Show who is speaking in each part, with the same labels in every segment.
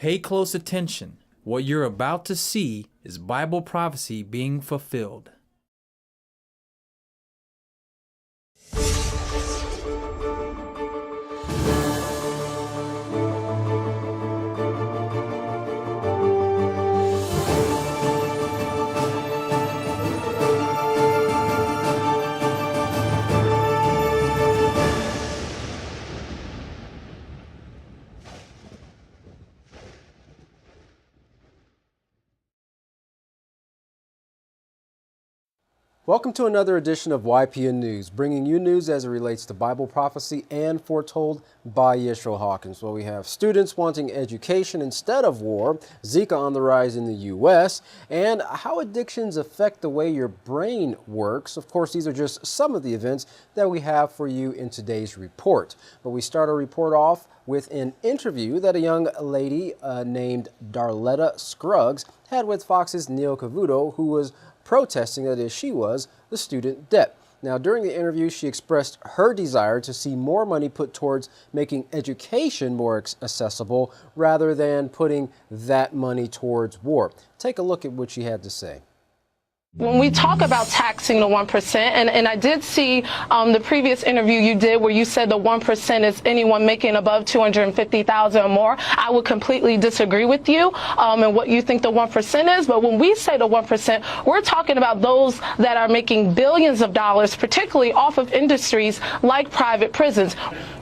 Speaker 1: Pay close attention. What you're about to see is Bible prophecy being fulfilled.
Speaker 2: Welcome to another edition of YPN News, bringing you news as it relates to Bible prophecy and foretold by Yeshua Hawkins. Well, we have students wanting education instead of war, Zika on the rise in the U.S., and how addictions affect the way your brain works. Of course, these are just some of the events that we have for you in today's report. But we start our report off with an interview that a young lady named Darletta Scruggs had with Fox's Neil Cavuto, who was protesting, that is, she was, the student debt. Now, during the interview, she expressed her desire to see more money put towards making education more accessible rather than putting that money towards war. Take a look at what she had to say.
Speaker 3: When we talk about taxing the 1%, and I did see the previous interview you did where you said the 1% is anyone making above $250,000 or more, I would completely disagree with you and what you think the 1% is. But when we say the 1%, we're talking about those that are making billions of dollars, particularly off of industries like private prisons.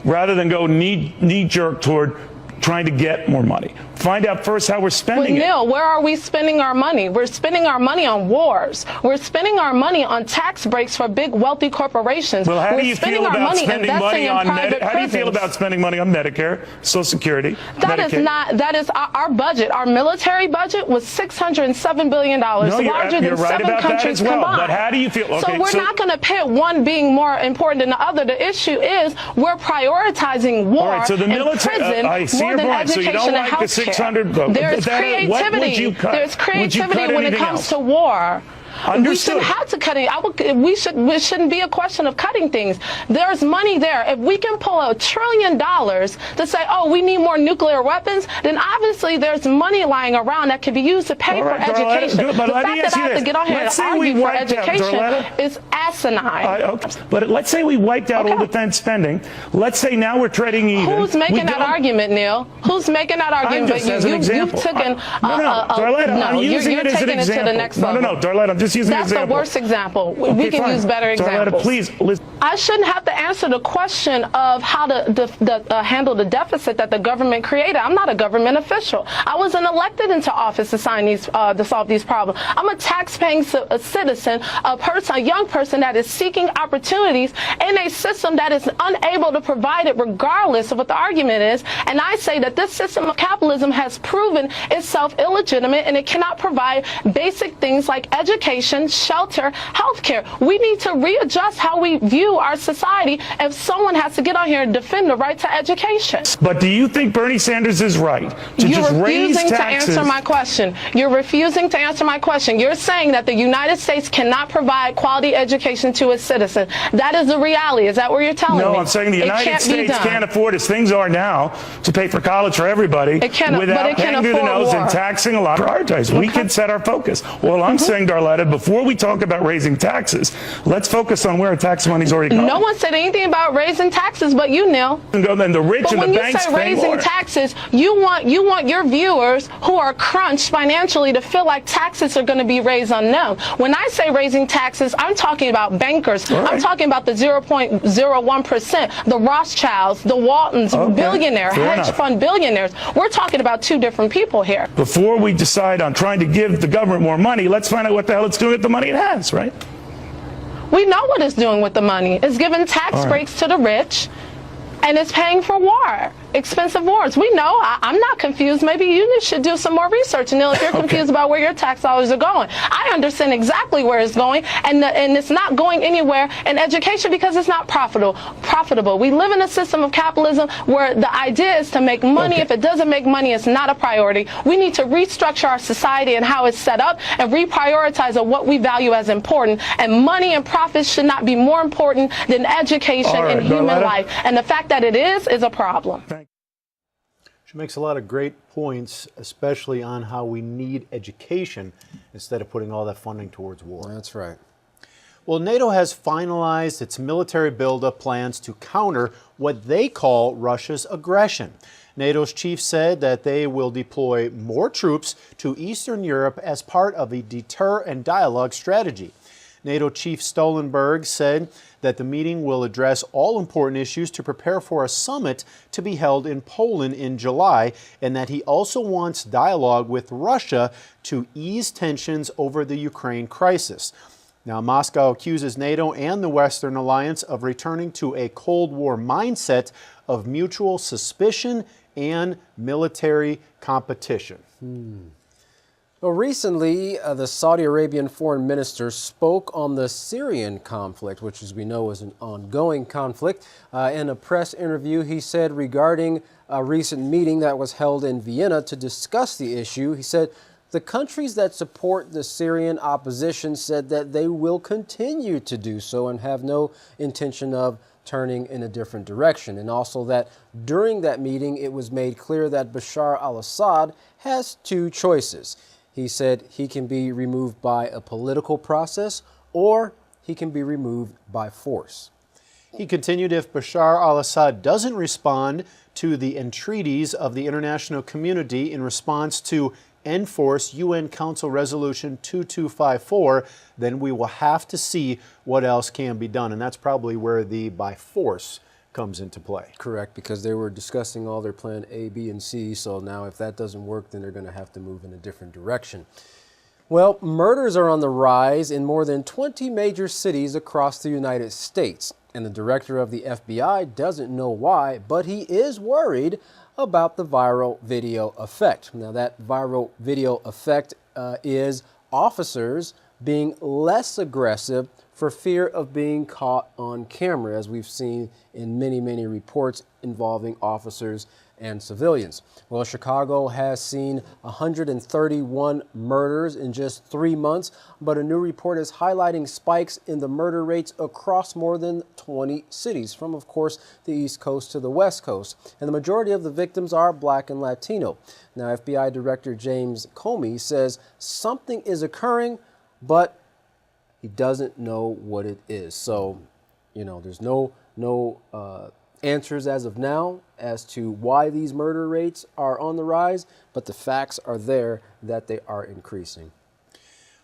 Speaker 4: Rather than go knee-jerk toward trying to get more money. Find out first how we're spending it.
Speaker 3: Neil, where are we spending our money? We're spending our money on wars. We're spending our money on tax breaks for big wealthy corporations.
Speaker 4: Well, how do you feel about spending money on how do you feel about spending money on Medicare, Social Security, Medicaid?
Speaker 3: That is our budget. Our military budget was $607 billion, larger than
Speaker 4: right
Speaker 3: 7 countries combined.
Speaker 4: But how do you feel?
Speaker 3: Okay, so we're not going to pit one being more important than the other. The issue is we're prioritizing war and prison more than education and health care. There's creativity. There's creativity when it comes to war.
Speaker 4: Understood.
Speaker 3: We shouldn't have to cut it. It shouldn't be a question of cutting things. There's money there. If we can pull $1 trillion to say, oh, we need more nuclear weapons, then obviously there's money lying around that can be used to pay for education. The fact that I have to get on here and argue for education is asinine.
Speaker 4: But let's say we wiped out all defense spending. Let's say now we're treading even.
Speaker 3: Who's making that argument, Neil? Who's making that argument?
Speaker 4: Just as an example.
Speaker 3: You've taken
Speaker 4: Darletta, I'm using it as an example.
Speaker 3: To the next level.
Speaker 4: No, Darletta, I'm just using an example.
Speaker 3: That's the worst example. We can use better examples.
Speaker 4: Darletta, please listen.
Speaker 3: I shouldn't have to answer the question of how to handle the deficit that the government created. I'm not a government official. I wasn't elected into office to solve these problems. I'm a tax-paying citizen, a young person that is seeking opportunities in a system that is unable to provide it regardless of what the argument is. And I say that this system of capitalism has proven itself illegitimate and it cannot provide basic things like education, shelter, healthcare. We need to readjust how we view our society if someone has to get on here and defend the right to education.
Speaker 4: But do you think Bernie Sanders is right to just raise taxes?
Speaker 3: You're refusing to answer my question. You're refusing to answer my question. You're saying that the United States cannot provide quality education to its citizens. That is the reality. Is that what you're telling me?
Speaker 4: No, I'm saying the United States can't afford, as things are now, to pay for college for everybody without paying through the nose and taxing a lot. Prioritize. We can set our focus. Well, I'm saying, Darletta, before we talk about raising taxes, let's focus on where our tax money's already going.
Speaker 3: No one said anything about raising taxes but you, Neil.
Speaker 4: And the rich and the banks pay more. But when you say raising
Speaker 3: taxes, you want your viewers who are crunched financially to feel like taxes are going to be raised on them. When I say raising taxes, I'm talking about bankers. I'm talking about the 0.01%, the Rothschilds, the Waltons, hedge fund billionaires. We're talking about two different people here.
Speaker 4: Before we decide on trying to give the government more money, let's find out what the hell it's doing with the money it has, right?
Speaker 3: We know what it's doing with the money. It's giving tax breaks to the rich, and it's paying for war. Expensive wars. We know. I'm not confused. Maybe you should do some more research, Neil, if you're confused about where your tax dollars are going. I understand exactly where it's going, and it's not going anywhere in education because it's not profitable. We live in a system of capitalism where the idea is to make money. If it doesn't make money, it's not a priority. We need to restructure our society and how it's set up and reprioritize on what we value as important. And money and profits should not be more important than education and human life. And the fact that it is a problem.
Speaker 5: She makes a lot of great points, especially on how we need education instead of putting all that funding towards war.
Speaker 2: That's right.
Speaker 5: Well, NATO has finalized its military buildup plans to counter what they call Russia's aggression. NATO's chief said that they will deploy more troops to Eastern Europe as part of a deter and dialogue strategy. NATO Chief Stoltenberg said that the meeting will address all important issues to prepare for a summit to be held in Poland in July, and that he also wants dialogue with Russia to ease tensions over the Ukraine crisis. Now, Moscow accuses NATO and the Western Alliance of returning to a Cold War mindset of mutual suspicion and military competition.
Speaker 2: Well, recently, the Saudi Arabian foreign minister spoke on the Syrian conflict, which, as we know, is an ongoing conflict. In a press interview, he said regarding a recent meeting that was held in Vienna to discuss the issue, he said, the countries that support the Syrian opposition said that they will continue to do so and have no intention of turning in a different direction. And also that during that meeting, it was made clear that Bashar al-Assad has two choices. He said he can be removed by a political process or he can be removed by force.
Speaker 5: He continued, if Bashar al-Assad doesn't respond to the entreaties of the international community in response to enforce UN Council Resolution 2254, then we will have to see what else can be done. And that's probably where the by force comes into play.
Speaker 2: Correct, because they were discussing all their plan A, B, and C. So now if that doesn't work, then they're going to have to move in a different direction. Well, murders are on the rise in more than 20 major cities across the United States. And the director of the FBI doesn't know why, but he is worried about the viral video effect. Now, that viral video effect is officers being less aggressive for fear of being caught on camera, as we've seen in many, many reports involving officers and civilians. Well, Chicago has seen 131 murders in just 3 months, but a new report is highlighting spikes in the murder rates across more than 20 cities, from, of course, the East Coast to the West Coast. And the majority of the victims are Black and Latino. Now, FBI Director James Comey says something is occurring, but he doesn't know what it is. So, you know, there's no answers as of now as to why these murder rates are on the rise, but the facts are there that they are increasing.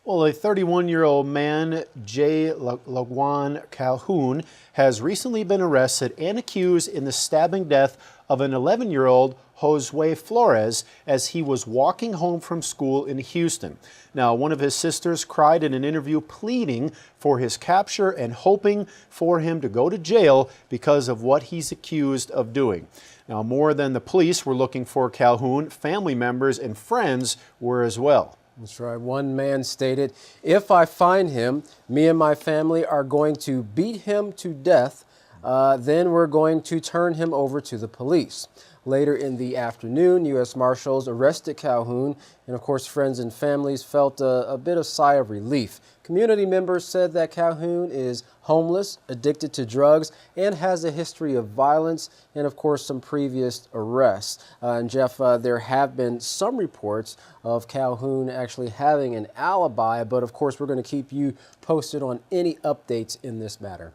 Speaker 5: Well, a 31-year-old man, Jay Lagwan Calhoun, has recently been arrested and accused in the stabbing death of an 11-year-old Josue Flores as he was walking home from school in Houston. Now, one of his sisters cried in an interview pleading for his capture and hoping for him to go to jail because of what he's accused of doing. Now, more than the police were looking for Calhoun, family members and friends were as well.
Speaker 2: That's right. One man stated, "If I find him, me and my family are going to beat him to death. Then we're going to turn him over to the police." Later in the afternoon, U.S. Marshals arrested Calhoun, and of course, friends and families felt a bit of sigh of relief. Community members said that Calhoun is homeless, addicted to drugs, and has a history of violence, and of course, some previous arrests. And Jeff, there have been some reports of Calhoun actually having an alibi, but of course, we're going to keep you posted on any updates in this matter.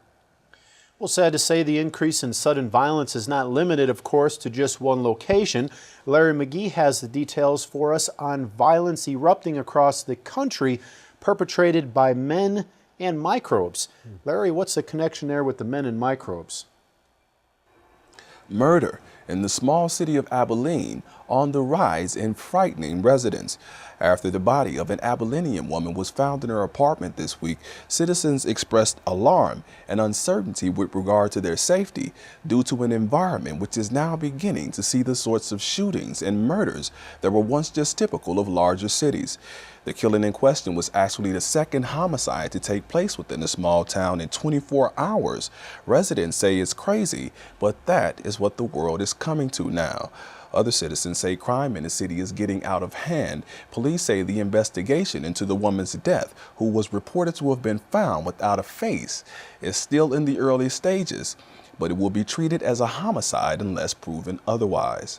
Speaker 5: Well, sad to say, the increase in sudden violence is not limited, of course, to just one location. Larry McGee has the details for us on violence erupting across the country, perpetrated by men and microbes. Larry, what's the connection there with the men and microbes?
Speaker 6: Murder in the small city of Abilene on the rise in frightening residents. After the body of an Abilenian woman was found in her apartment this week, citizens expressed alarm and uncertainty with regard to their safety due to an environment which is now beginning to see the sorts of shootings and murders that were once just typical of larger cities. The killing in question was actually the second homicide to take place within a small town in 24 hours. Residents say it's crazy, but that is what the world is coming to now. Other citizens say crime in the city is getting out of hand. Police say the investigation into the woman's death, who was reported to have been found without a face, is still in the early stages, but it will be treated as a homicide unless proven otherwise.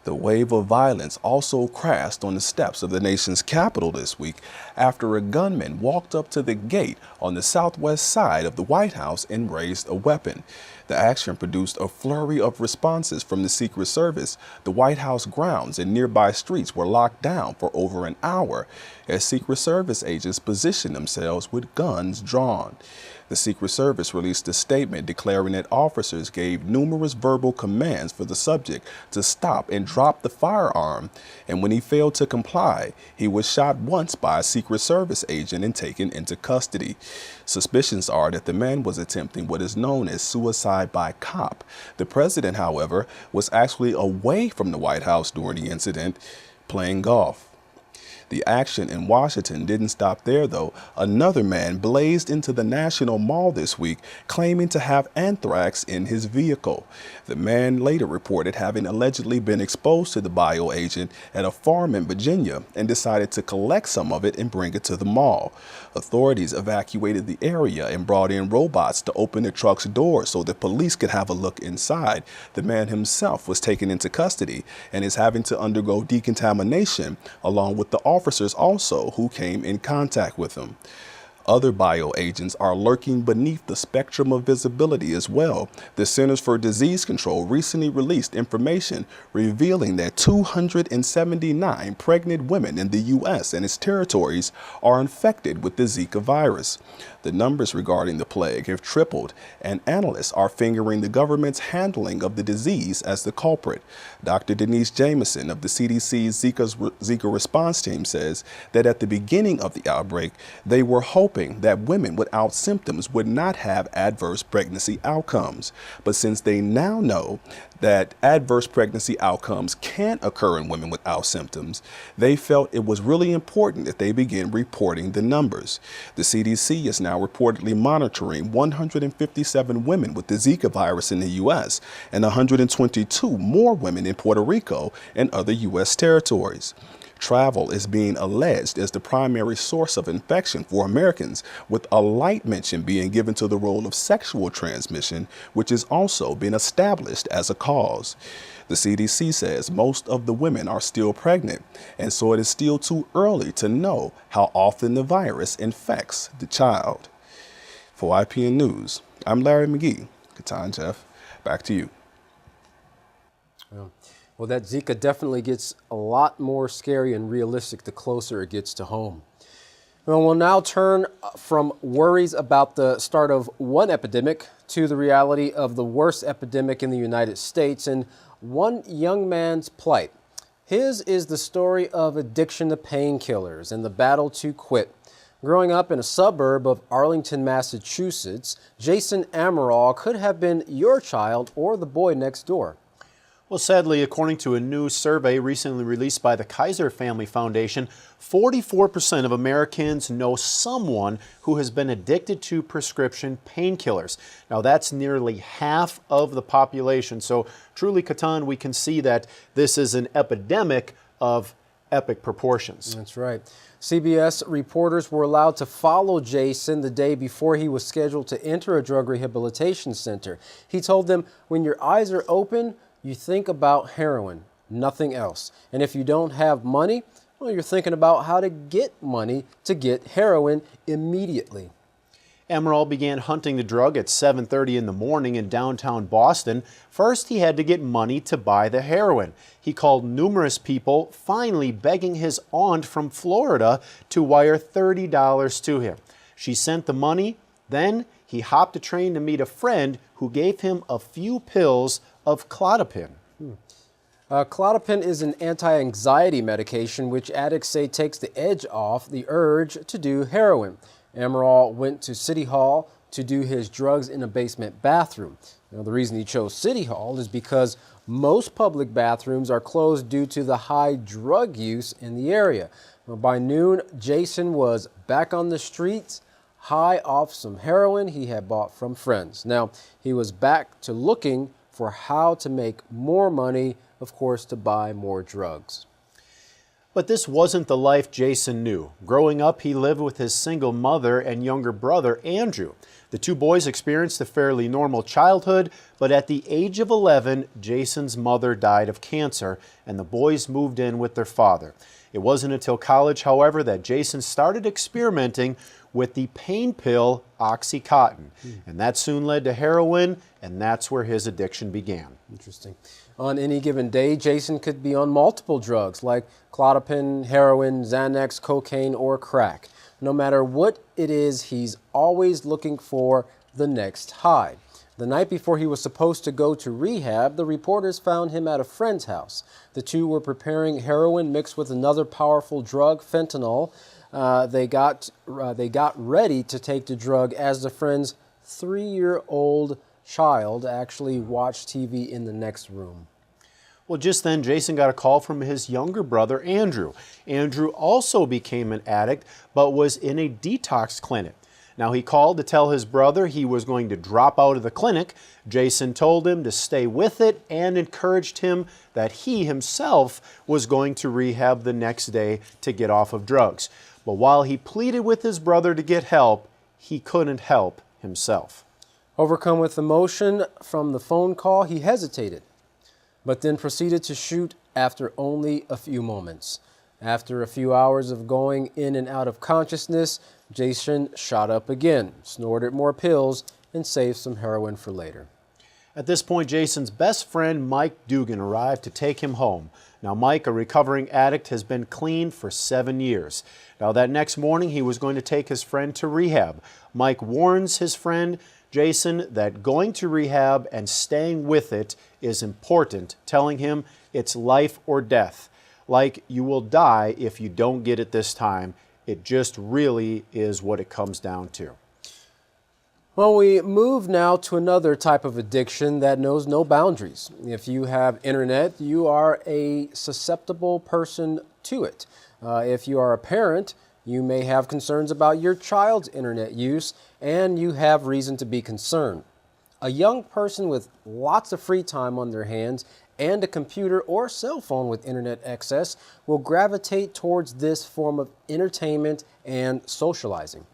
Speaker 6: The wave of violence also crashed on the steps of the nation's capital this week after a gunman walked up to the gate on the southwest side of the White House and raised a weapon. The action produced a flurry of responses from the Secret Service. The White House grounds and nearby streets were locked down for over an hour as Secret Service agents positioned themselves with guns drawn. The Secret Service released a statement declaring that officers gave numerous verbal commands for the subject to stop and drop the firearm, and when he failed to comply, he was shot once by a Secret Service agent and taken into custody. Suspicions are that the man was attempting what is known as suicide by cop. The president, however, was actually away from the White House during the incident, playing golf. The action in Washington didn't stop there, though. Another man blazed into the National Mall this week, claiming to have anthrax in his vehicle. The man later reported having allegedly been exposed to the bioagent at a farm in Virginia and decided to collect some of it and bring it to the mall. Authorities evacuated the area and brought in robots to open the truck's door so the police could have a look inside. The man himself was taken into custody and is having to undergo decontamination, along with the officers also who came in contact with him. Other bioagents are lurking beneath the spectrum of visibility as well. The Centers for Disease Control recently released information revealing that 279 pregnant women in the U.S. and its territories are infected with the Zika virus. The numbers regarding the plague have tripled, and analysts are fingering the government's handling of the disease as the culprit. Dr. Denise Jameson of the CDC's Zika response team says that at the beginning of the outbreak, they were hoping that women without symptoms would not have adverse pregnancy outcomes. But since they now know that adverse pregnancy outcomes can occur in women without symptoms, they felt it was really important that they begin reporting the numbers. The CDC is now reportedly monitoring 157 women with the Zika virus in the U.S. and 122 more women in Puerto Rico and other U.S. territories. Travel is being alleged as the primary source of infection for Americans, with a light mention being given to the role of sexual transmission, which has also been established as a cause. The CDC says most of the women are still pregnant, and so it is still too early to know how often the virus infects the child. For YPN News, I'm Larry McGee. Katan Jeff, back to you.
Speaker 2: Well, that Zika definitely gets a lot more scary and realistic the closer it gets to home. Well, we'll now turn from worries about the start of one epidemic to the reality of the worst epidemic in the United States and one young man's plight. His is the story of addiction to painkillers and the battle to quit. Growing up in a suburb of Arlington, Massachusetts, Jason Amaral could have been your child or the boy next door.
Speaker 5: Well, sadly, according to a new survey recently released by the Kaiser Family Foundation, 44% of Americans know someone who has been addicted to prescription painkillers. Now, that's nearly half of the population. So truly, Katan, we can see that this is an epidemic of epic proportions.
Speaker 2: That's right. CBS reporters were allowed to follow Jason the day before he was scheduled to enter a drug rehabilitation center. He told them, when your eyes are open, you think about heroin, nothing else. And if you don't have money, well, you're thinking about how to get money to get heroin immediately.
Speaker 5: Amaral began hunting the drug at 7:30 in the morning in downtown Boston. First, he had to get money to buy the heroin. He called numerous people, finally begging his aunt from Florida to wire $30 to him. She sent the money. Then he hopped a train to meet a friend who gave him a few pills of Clozapine.
Speaker 2: Clozapine is an anti-anxiety medication which addicts say takes the edge off the urge to do heroin. Amaral went to City Hall to do his drugs in a basement bathroom. Now, the reason he chose City Hall is because most public bathrooms are closed due to the high drug use in the area. Well, by noon, Jason was back on the streets, high off some heroin he had bought from friends. Now, he was back to looking for how to make more money, of course, to buy more drugs.
Speaker 5: But this wasn't the life Jason knew. Growing up, he lived with his single mother and younger brother, Andrew. The two boys experienced a fairly normal childhood, but at the age of 11, Jason's mother died of cancer, and the boys moved in with their father. It wasn't until college, however, that Jason started experimenting with the pain pill Oxycontin, and that soon led to heroin, and that's where his addiction began.
Speaker 2: Interesting. On any given day, Jason could be on multiple drugs like clozapine, heroin, Xanax, cocaine, or crack. No matter what it is, he's always looking for the next high. The night before he was supposed to go to rehab, the reporters found him at a friend's house. The two were preparing heroin mixed with another powerful drug, fentanyl. They got ready to take the drug as the friend's 3-year-old child actually watched TV in the next room.
Speaker 5: Well, just then, Jason got a call from his younger brother, Andrew. Andrew also became an addict, but was in a detox clinic. Now, he called to tell his brother he was going to drop out of the clinic. Jason told him to stay with it and encouraged him that he himself was going to rehab the next day to get off of drugs. But while he pleaded with his brother to get help, he couldn't help himself.
Speaker 2: Overcome with emotion from the phone call, he hesitated, but then proceeded to shoot after only a few moments. After a few hours of going in and out of consciousness, Jason shot up again, snorted more pills, and saved some heroin for later.
Speaker 5: At this point, Jason's best friend, Mike Dugan, arrived to take him home. Now, Mike, a recovering addict, has been clean for 7 years. Now, that next morning, he was going to take his friend to rehab. Mike warns his friend, Jason, that going to rehab and staying with it is important, telling him it's life or death. Like, you will die if you don't get it this time. It just really is what it comes down to.
Speaker 2: Well, we move now to another type of addiction that knows no boundaries. If you have internet, you are a susceptible person to it. If you are a parent, you may have concerns about your child's internet use, and you have reason to be concerned. A young person with lots of free time on their hands and a computer or cell phone with internet access will gravitate towards this form of entertainment and socializing.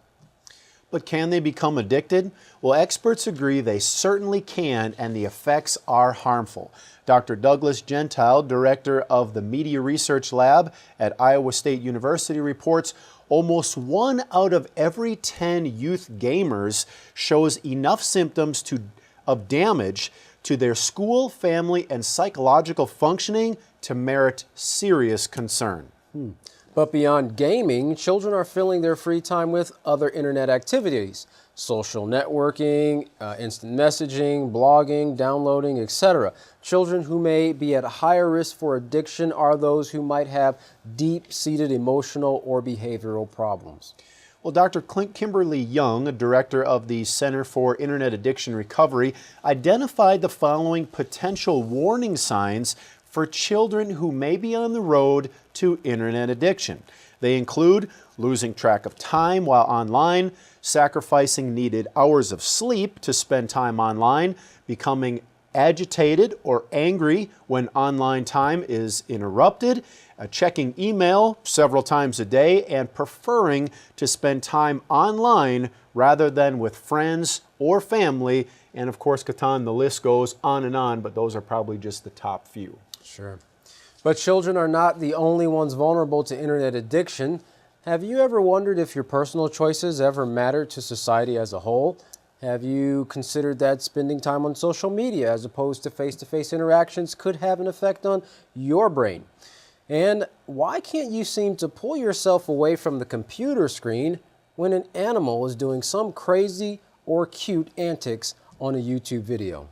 Speaker 5: But can they become addicted? Well, experts agree they certainly can, and the effects are harmful. Dr. Douglas Gentile, director of the Media Research Lab at Iowa State University, reports almost 1 out of every 10 youth gamers shows enough symptoms of damage to their school, family, and psychological functioning to merit serious concern.
Speaker 2: But beyond gaming, children are filling their free time with other internet activities, social networking, instant messaging, blogging, downloading, etc. Children who may be at a higher risk for addiction are those who might have deep-seated emotional or behavioral problems.
Speaker 5: Well, Dr. Kimberly Young, a director of the Center for Internet Addiction Recovery, identified the following potential warning signs for children who may be on the road to internet addiction. They include losing track of time while online, sacrificing needed hours of sleep to spend time online, becoming agitated or angry when online time is interrupted, checking email several times a day, and preferring to spend time online rather than with friends or family. And of course, Katan, the list goes on, but those are probably just the top few.
Speaker 2: Sure. But children are not the only ones vulnerable to internet addiction. Have you ever wondered if your personal choices ever matter to society as a whole? Have you considered that spending time on social media as opposed to face-to-face interactions could have an effect on your brain? And why can't you seem to pull yourself away from the computer screen when an animal is doing some crazy or cute antics on a YouTube video?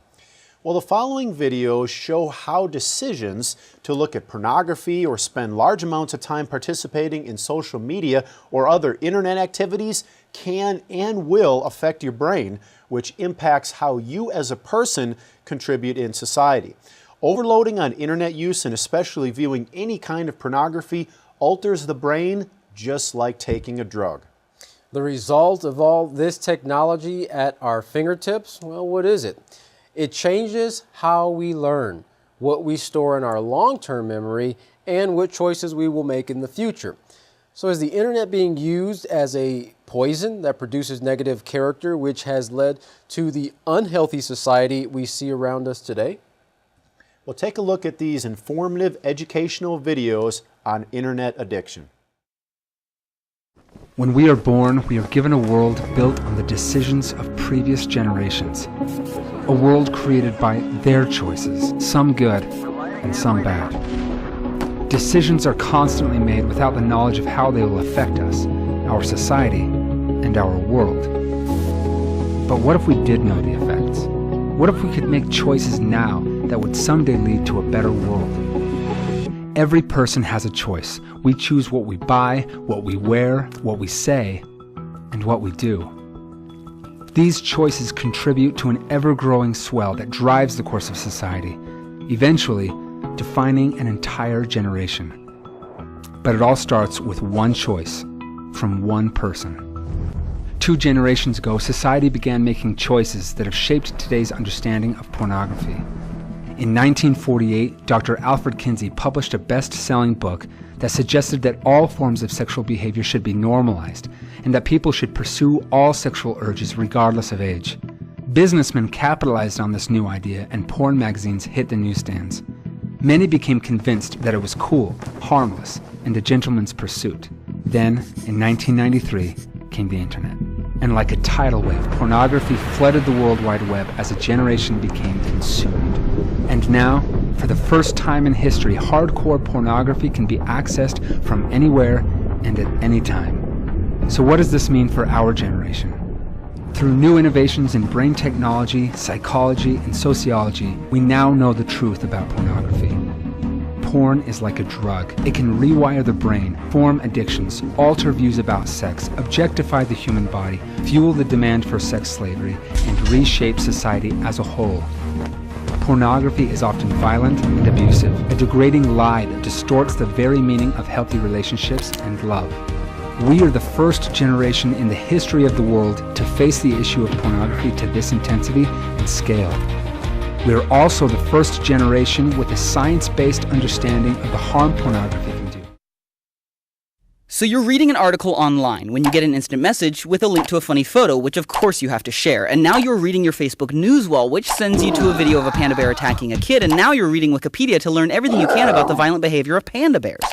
Speaker 5: Well, the following videos show how decisions to look at pornography or spend large amounts of time participating in social media or other internet activities can and will affect your brain, which impacts how you as a person contribute in society. Overloading on internet use and especially viewing any kind of pornography alters the brain just like taking a drug.
Speaker 2: The result of all this technology at our fingertips, well, what is it? It changes how we learn, what we store in our long-term memory, and what choices we will make in the future. So is the internet being used as a poison that produces negative character, which has led to the unhealthy society we see around us today?
Speaker 5: Well, take a look at these informative educational videos on internet addiction.
Speaker 7: When we are born, we are given a world built on the decisions of previous generations. A world created by their choices, some good and some bad. Decisions are constantly made without the knowledge of how they will affect us, our society, and our world. But what if we did know the effects? What if we could make choices now that would someday lead to a better world? Every person has a choice. We choose what we buy, what we wear, what we say, and what we do. These choices contribute to an ever-growing swell that drives the course of society, eventually defining an entire generation. But it all starts with one choice from one person. 2 generations ago, society began making choices that have shaped today's understanding of pornography. In 1948, Dr. Alfred Kinsey published a best-selling book that suggested that all forms of sexual behavior should be normalized and that people should pursue all sexual urges regardless of age. Businessmen capitalized on this new idea and porn magazines hit the newsstands. Many became convinced that it was cool, harmless, and a gentleman's pursuit. Then, in 1993, came the internet. And like a tidal wave, pornography flooded the World Wide Web as a generation became consumed. And now, for the first time in history, hardcore pornography can be accessed from anywhere and at any time. So what does this mean for our generation? Through new innovations in brain technology, psychology, and sociology, we now know the truth about pornography. Porn is like a drug. It can rewire the brain, form addictions, alter views about sex, objectify the human body, fuel the demand for sex slavery, and reshape society as a whole. Pornography is often violent and abusive, a degrading lie that distorts the very meaning of healthy relationships and love. We are the first generation in the history of the world to face the issue of pornography to this intensity and scale. We are also the first generation with a science-based understanding of the harm pornography can do.
Speaker 8: So you're reading an article online when you get an instant message with a link to a funny photo, which of course you have to share. And now you're reading your Facebook news wall, which sends you to a video of a panda bear attacking a kid. And now you're reading Wikipedia to learn everything you can about the violent behavior of panda bears.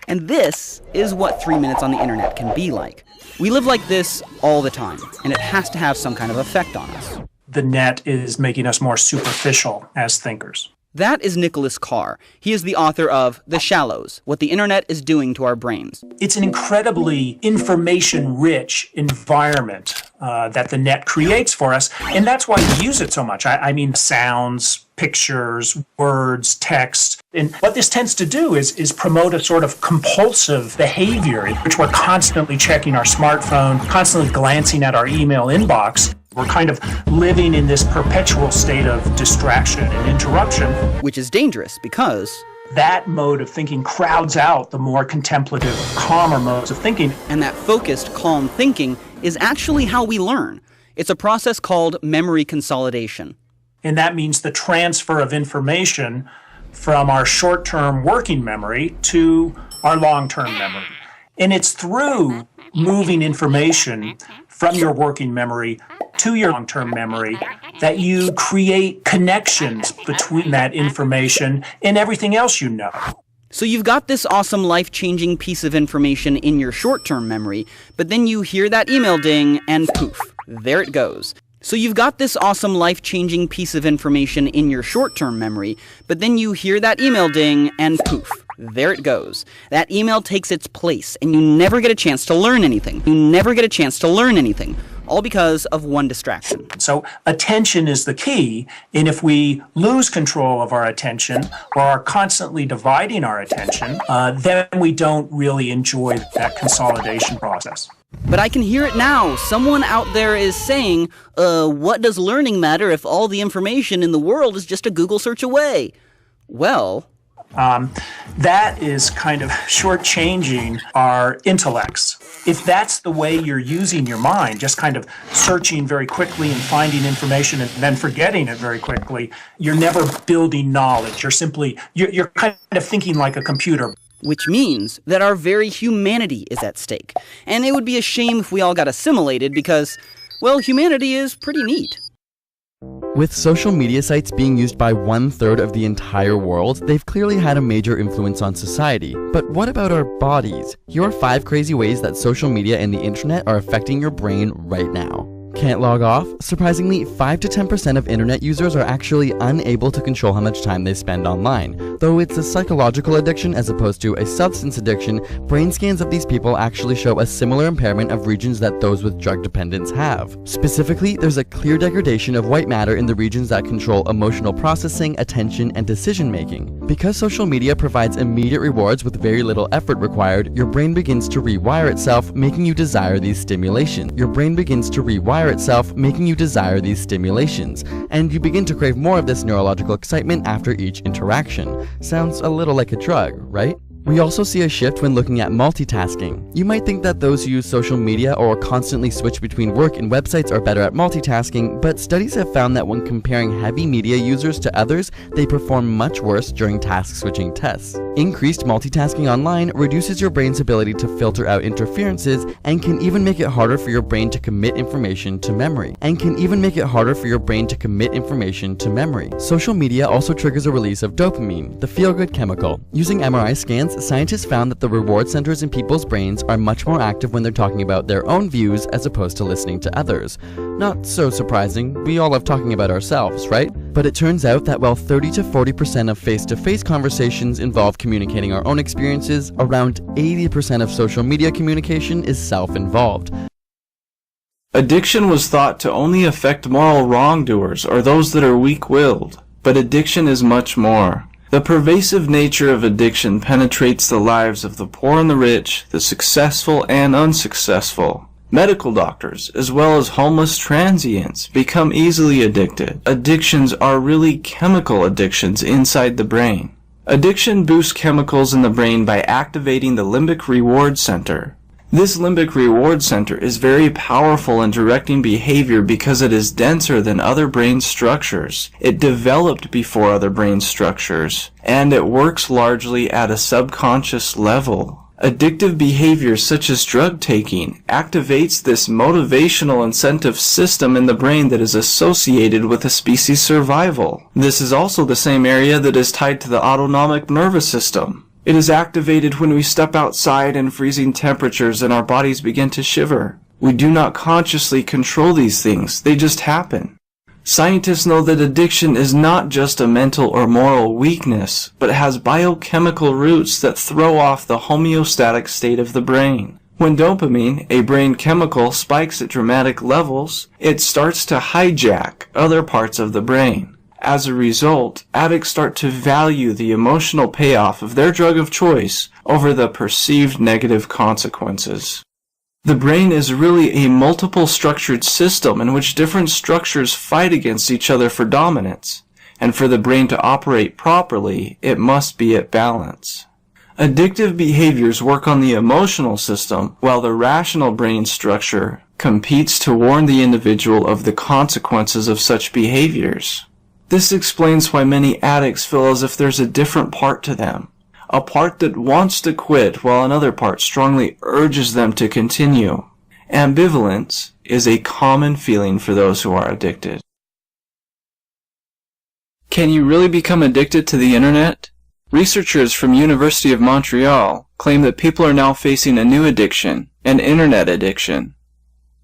Speaker 8: And this is what 3 minutes on the internet can be like. We live like this all the time, and it has to have some kind of effect on us.
Speaker 9: The net is making us more superficial as thinkers.
Speaker 8: That is Nicholas Carr. He is the author of The Shallows, What the Internet is Doing to Our Brains.
Speaker 9: It's an incredibly information-rich environment that the net creates for us, and that's why we use it so much. I mean, sounds, pictures, words, text. And what this tends to do is promote a sort of compulsive behavior in which we're constantly checking our smartphone, constantly glancing at our email inbox. We're kind of living in this perpetual state of distraction and interruption.
Speaker 8: Which is dangerous because
Speaker 9: that mode of thinking crowds out the more contemplative, calmer modes of thinking.
Speaker 8: And that focused, calm thinking is actually how we learn. It's a process called memory consolidation.
Speaker 9: And that means the transfer of information from our short-term working memory to our long-term memory. And it's through moving information from your working memory to your long-term memory that you create connections between that information and everything else you know.
Speaker 8: So you've got this awesome life-changing piece of information in your short-term memory, but then you hear that email ding and poof, there it goes. So you've got this awesome life-changing piece of information in your short-term memory, but then you hear that email ding and poof, there it goes. That email takes its place, and you never get a chance to learn anything. You never get a chance to learn anything, all because of one distraction.
Speaker 9: So attention is the key, and if we lose control of our attention or are constantly dividing our attention, then we don't really enjoy that consolidation process.
Speaker 8: But I can hear it now. Someone out there is saying, what does learning matter if all the information in the world is just a Google search away? Well,
Speaker 9: That is kind of shortchanging our intellects. If that's the way you're using your mind, just kind of searching very quickly and finding information and then forgetting it very quickly, you're never building knowledge. You're kind of thinking like a computer.
Speaker 8: Which means that our very humanity is at stake. And it would be a shame if we all got assimilated because, well, humanity is pretty neat.
Speaker 10: With social media sites being used by 1/3 of the entire world, they've clearly had a major influence on society. But what about our bodies? Here are 5 crazy ways that social media and the internet are affecting your brain right now. Can't log off? Surprisingly, 5 to 10% of internet users are actually unable to control how much time they spend online. Though it's a psychological addiction as opposed to a substance addiction, brain scans of these people actually show a similar impairment of regions that those with drug dependence have. Specifically, there's a clear degradation of white matter in the regions that control emotional processing, attention, and decision-making. Because social media provides immediate rewards with very little effort required, your brain begins to rewire itself, making you desire these stimulations. And you begin to crave more of this neurological excitement after each interaction. Sounds a little like a drug, right? We also see a shift when looking at multitasking. You might think that those who use social media or constantly switch between work and websites are better at multitasking, but studies have found that when comparing heavy media users to others, they perform much worse during task switching tests. Increased multitasking online reduces your brain's ability to filter out interferences and can even make it harder for your brain to commit information to memory. Social media also triggers a release of dopamine, the feel-good chemical. Using MRI scans, scientists found that the reward centers in people's brains are much more active when they're talking about their own views as opposed to listening to others. Not so surprising, we all love talking about ourselves, right? But it turns out that while 30 to 40% of face-to-face conversations involve communicating our own experiences, around 80% of social media communication is self-involved.
Speaker 11: Addiction was thought to only affect moral wrongdoers or those that are weak-willed, but addiction is much more. The pervasive nature of addiction penetrates the lives of the poor and the rich, the successful and unsuccessful. Medical doctors, as well as homeless transients, become easily addicted. Addictions are really chemical addictions inside the brain. Addiction boosts chemicals in the brain by activating the limbic reward center. This limbic reward center is very powerful in directing behavior because it is denser than other brain structures. It developed before other brain structures, and it works largely at a subconscious level. Addictive behavior such as drug taking activates this motivational incentive system in the brain that is associated with a species survival. This is also the same area that is tied to the autonomic nervous system. It is activated when we step outside in freezing temperatures and our bodies begin to shiver. We do not consciously control these things, they just happen. Scientists know that addiction is not just a mental or moral weakness, but has biochemical roots that throw off the homeostatic state of the brain. When dopamine, a brain chemical, spikes at dramatic levels, it starts to hijack other parts of the brain. As a result, addicts start to value the emotional payoff of their drug of choice over the perceived negative consequences. The brain is really a multiple structured system in which different structures fight against each other for dominance, and for the brain to operate properly, it must be at balance. Addictive behaviors work on the emotional system, while the rational brain structure competes to warn the individual of the consequences of such behaviors. This explains why many addicts feel as if there's a different part to them, a part that wants to quit while another part strongly urges them to continue. Ambivalence is a common feeling for those who are addicted. Can you really become addicted to the internet? Researchers from University of Montreal claim that people are now facing a new addiction, an internet addiction.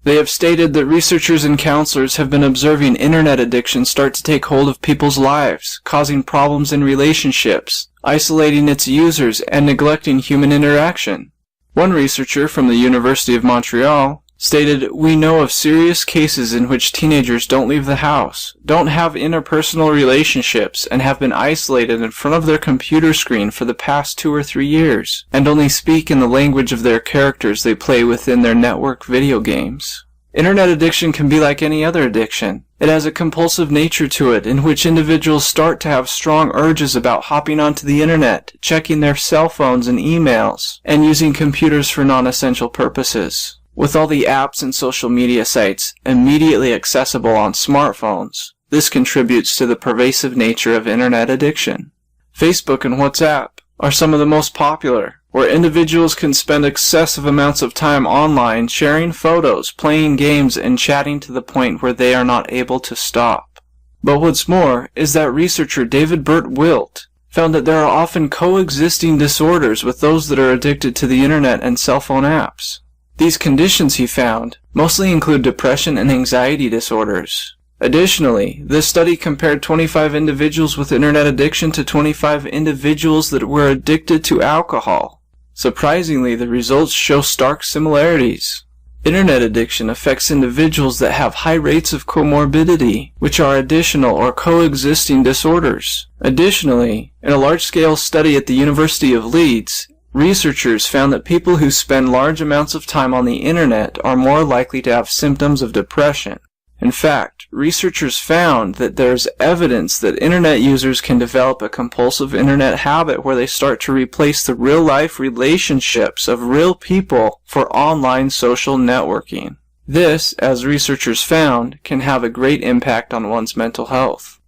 Speaker 11: They have stated that researchers and counselors have been observing internet addiction start to take hold of people's lives, causing problems in relationships, isolating its users, and neglecting human interaction. One researcher from the University of Montreal stated, "We know of serious cases in which teenagers don't leave the house, don't have interpersonal relationships, and have been isolated in front of their computer screen for the past 2 or 3 years, and only speak in the language of their characters they play within their network video games." Internet addiction can be like any other addiction. It has a compulsive nature to it, in which individuals start to have strong urges about hopping onto the internet, checking their cell phones and emails, and using computers for non-essential purposes. With all the apps and social media sites immediately accessible on smartphones, this contributes to the pervasive nature of internet addiction. Facebook and WhatsApp are some of the most popular, where individuals can spend excessive amounts of time online sharing photos, playing games, and chatting to the point where they are not able to stop. But what's more is that researcher David Burt Wilt found that there are often coexisting disorders with those that are addicted to the internet and cell phone apps. These conditions, he found, mostly include depression and anxiety disorders. Additionally, this study compared 25 individuals with internet addiction to 25 individuals that were addicted to alcohol. Surprisingly, the results show stark similarities. Internet addiction affects individuals that have high rates of comorbidity, which are additional or coexisting disorders. Additionally, in a large-scale study at the University of Leeds, researchers found that people who spend large amounts of time on the internet are more likely to have symptoms of depression. In fact, researchers found that there's evidence that internet users can develop a compulsive internet habit where they start to replace the real-life relationships of real people for online social networking. This, as researchers found, can have a great impact on one's mental health.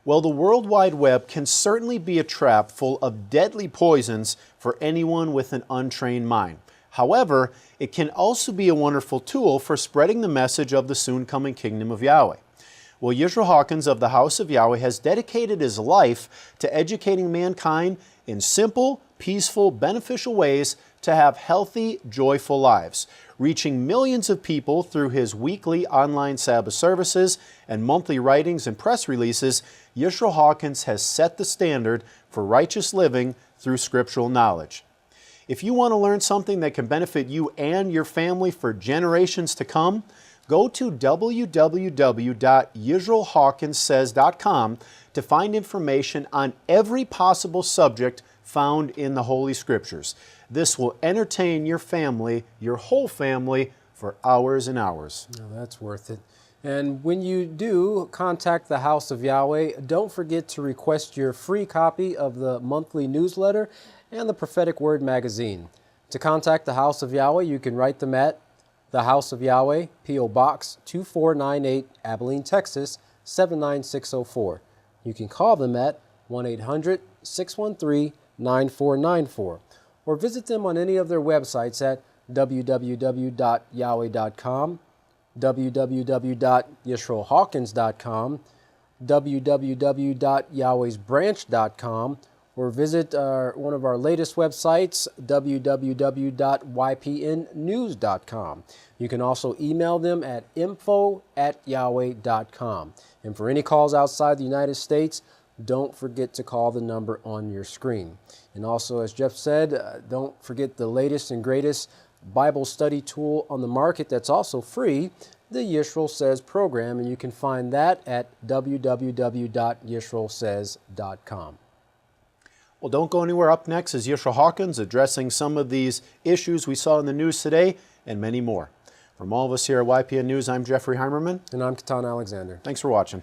Speaker 11: Well,
Speaker 5: the World Wide Web can certainly be a trap full of deadly poisons for anyone with an untrained mind. However, it can also be a wonderful tool for spreading the message of the soon-coming kingdom of Yahweh. Well, Yisrael Hawkins of the House of Yahweh has dedicated his life to educating mankind in simple, peaceful, beneficial ways to have healthy, joyful lives, reaching millions of people through his weekly online Sabbath services and monthly writings and press releases. Yisrael Hawkins has set the standard for righteous living through scriptural knowledge. If you want to learn something that can benefit you and your family for generations to come, go to www.yisraelhawkinssays.com to find information on every possible subject found in the Holy Scriptures. This will entertain your family, your whole family, for hours and hours.
Speaker 2: Oh, that's worth it. And when you do contact the House of Yahweh, don't forget to request your free copy of the monthly newsletter and the Prophetic Word magazine. To contact the House of Yahweh, you can write them at the House of Yahweh, P.O. Box 2498, Abilene, Texas 79604. You can call them at 1-800-613-9494 or visit them on any of their websites at www.yahweh.com, www.yisraelhawkins.com, www.yahwehsbranch.com, or visit one of our latest websites, www.ypnnews.com. You can also email them at info@yahweh.com. And for any calls outside the United States, don't forget to call the number on your screen. And also, as Jeff said, don't forget the latest and greatest Bible study tool on the market that's also free, the Yisrael Says program, and you can find that at www.yisraelsays.com.
Speaker 5: Well, don't go anywhere. Up next is Yisrael Hawkins addressing some of these issues we saw in the news today and many more. From all of us here at YPN News, I'm Jeffrey Heimerman.
Speaker 2: And I'm Katan Alexander.
Speaker 5: Thanks for watching.